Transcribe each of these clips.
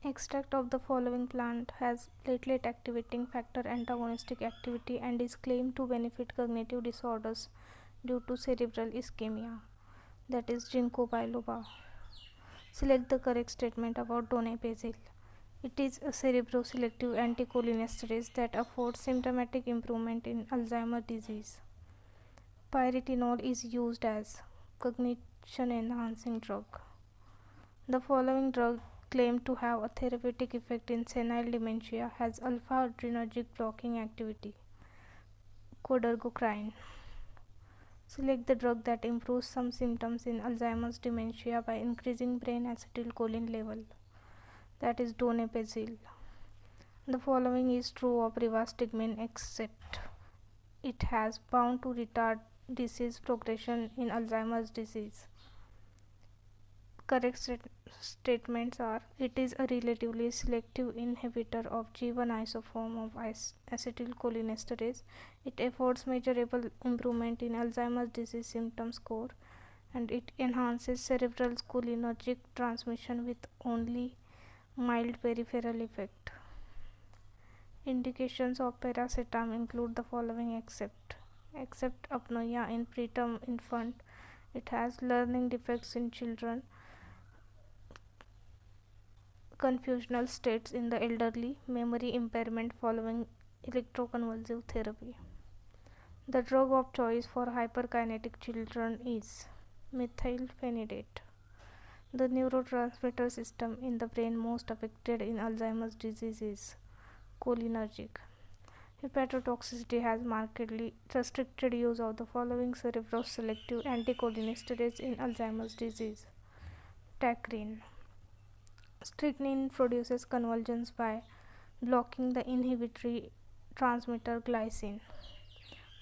Extract of the following plant has platelet activating factor antagonistic activity and is claimed to benefit cognitive disorders due to cerebral ischemia. That is ginkgo biloba. Select the correct statement about donepezil. It is a cerebroselective anticholinesterase that affords symptomatic improvement in Alzheimer's disease. Pyretinol is used as cognition enhancing drug. The following drug claimed to have a therapeutic effect in senile dementia has alpha adrenergic blocking activity. Codurgocrine. Select the drug that improves some symptoms in Alzheimer's dementia by increasing brain acetylcholine level. That is donepezil. The following is true of rivastigmine except it has bound to retard disease progression in Alzheimer's disease. Correct statements are: it is a relatively selective inhibitor of G1 isoform of acetylcholinesterase. It affords measurable improvement in Alzheimer's disease symptom score, and it enhances cerebral cholinergic transmission with only mild peripheral effect. Indications of paracetam include the following except apnoea in preterm infant. It has learning defects in children, confusional states in the elderly, memory impairment following electroconvulsive therapy. The drug of choice for hyperkinetic children is methylphenidate. The neurotransmitter system in the brain most affected in Alzheimer's disease is cholinergic. Hepatotoxicity has markedly restricted use of the following cerebroselective anticholinesterase in Alzheimer's disease. Tacrine. Strychnine produces convulsions by blocking the inhibitory transmitter glycine.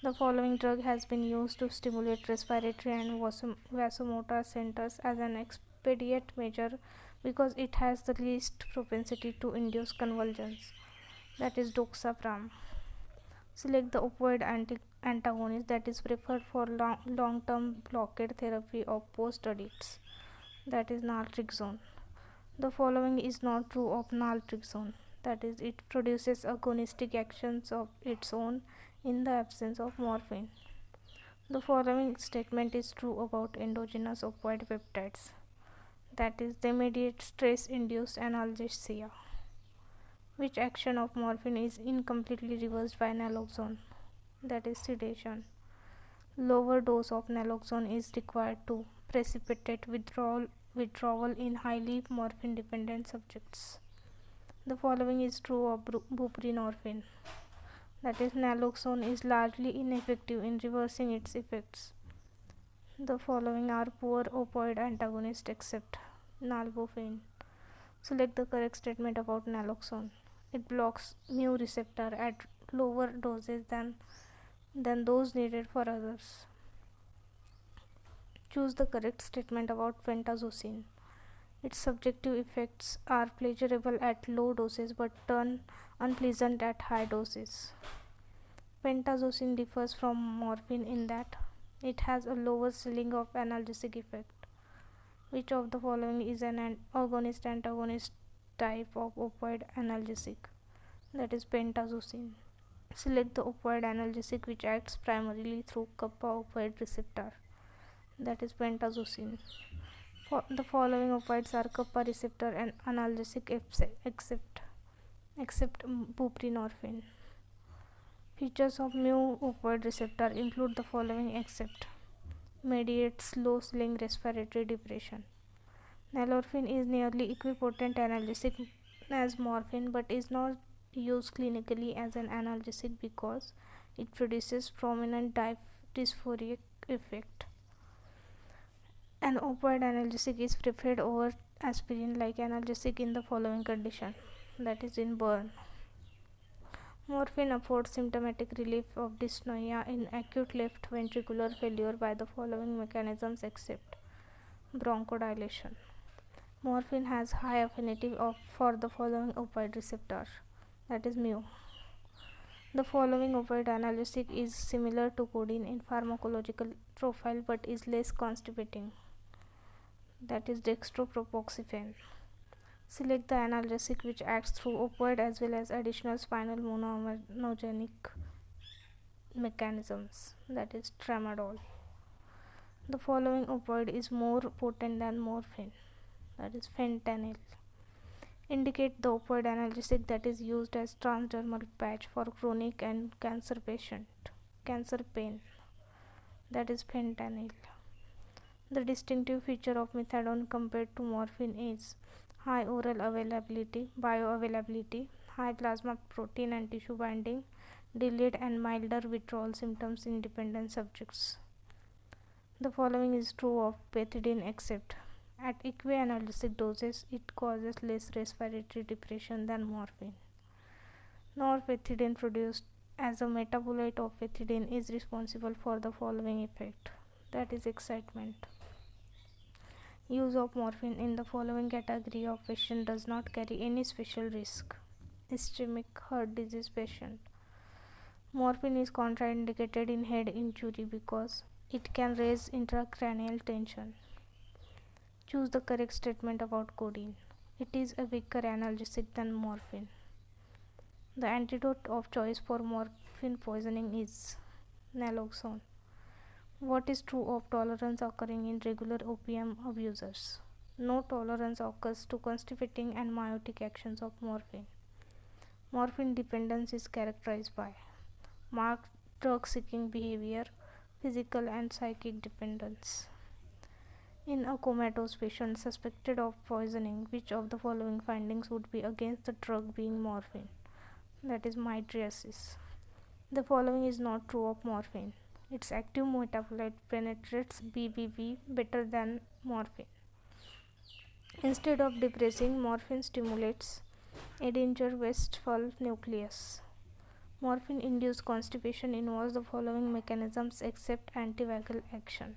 The following drug has been used to stimulate respiratory and vasomotor centers as an expedient measure because it has the least propensity to induce convulsions. That is doxapram. Select the opioid antagonist that is preferred for long-term blockade therapy of post-addicts. That is naltrexone. The following is not true of naltrexone. That is, it produces agonistic actions of its own in the absence of morphine. The following statement is true about endogenous opioid peptides. That is, they mediate stress-induced analgesia. Which action of morphine is incompletely reversed by naloxone? That is sedation. Lower dose of naloxone is required to precipitate withdrawal in highly morphine dependent subjects. The following is true of buprenorphine. That is, naloxone is largely ineffective in reversing its effects. The following are poor opioid antagonists except nalbuphine. Select the correct statement about naloxone. It blocks mu receptor at lower doses than those needed for others. Choose the correct statement about pentazocine. Its subjective effects are pleasurable at low doses but turn unpleasant at high doses. Pentazocine differs from morphine in that it has a lower ceiling of analgesic effect. Which of the following is an agonist-antagonist type of opioid analgesic? That is pentazocine. Select the opioid analgesic which acts primarily through kappa opioid receptor. That is pentazocine. The following opioids are kappa receptor and analgesic except buprenorphine. Features of mu opioid receptor include the following except mediates slow ceiling respiratory depression. Nalorphine is nearly equipotent analgesic as morphine but is not used clinically as an analgesic because it produces prominent dysphoric effect. An opioid analgesic is preferred over aspirin like analgesic in the following condition, that is in burn. Morphine affords symptomatic relief of dyspnea in acute left ventricular failure by the following mechanisms except bronchodilation. Morphine has high affinity for the following opioid receptor, that is mu. The following opioid analgesic is similar to codeine in pharmacological profile but is less constipating, that is dextropropoxifen. Select the analgesic which acts through opioid as well as additional spinal monogenic mechanisms, that is tramadol. The following opioid is more potent than morphine, that is fentanyl. Indicate the opioid analgesic that is used as transdermal patch for chronic and cancer pain, that is fentanyl. The distinctive feature of methadone compared to morphine is high oral availability, bioavailability, high plasma protein and tissue binding, delayed and milder withdrawal symptoms in dependent subjects. The following is true of pethidine except at equianalgesic doses it causes less respiratory depression than morphine. Norpethidine produced as a metabolite of pethidine is responsible for the following effect, that is excitement. Use of morphine in the following category of patient does not carry any special risk. Ischemic heart disease patient. Morphine is contraindicated in head injury because it can raise intracranial tension. Choose the correct statement about codeine. It is a weaker analgesic than morphine. The antidote of choice for morphine poisoning is naloxone. What is true of tolerance occurring in regular opium abusers? No tolerance occurs to constipating and miotic actions of morphine. Morphine dependence is characterized by marked drug-seeking behavior, physical and psychic dependence. In a comatose patient suspected of poisoning, which of the following findings would be against the drug being morphine? That is mydriasis. The following is not true of morphine. Its active metabolite penetrates BBB better than morphine. Instead of depressing, morphine stimulates Edinger-Westphal nucleus. Morphine-induced constipation involves the following mechanisms except antivagal action.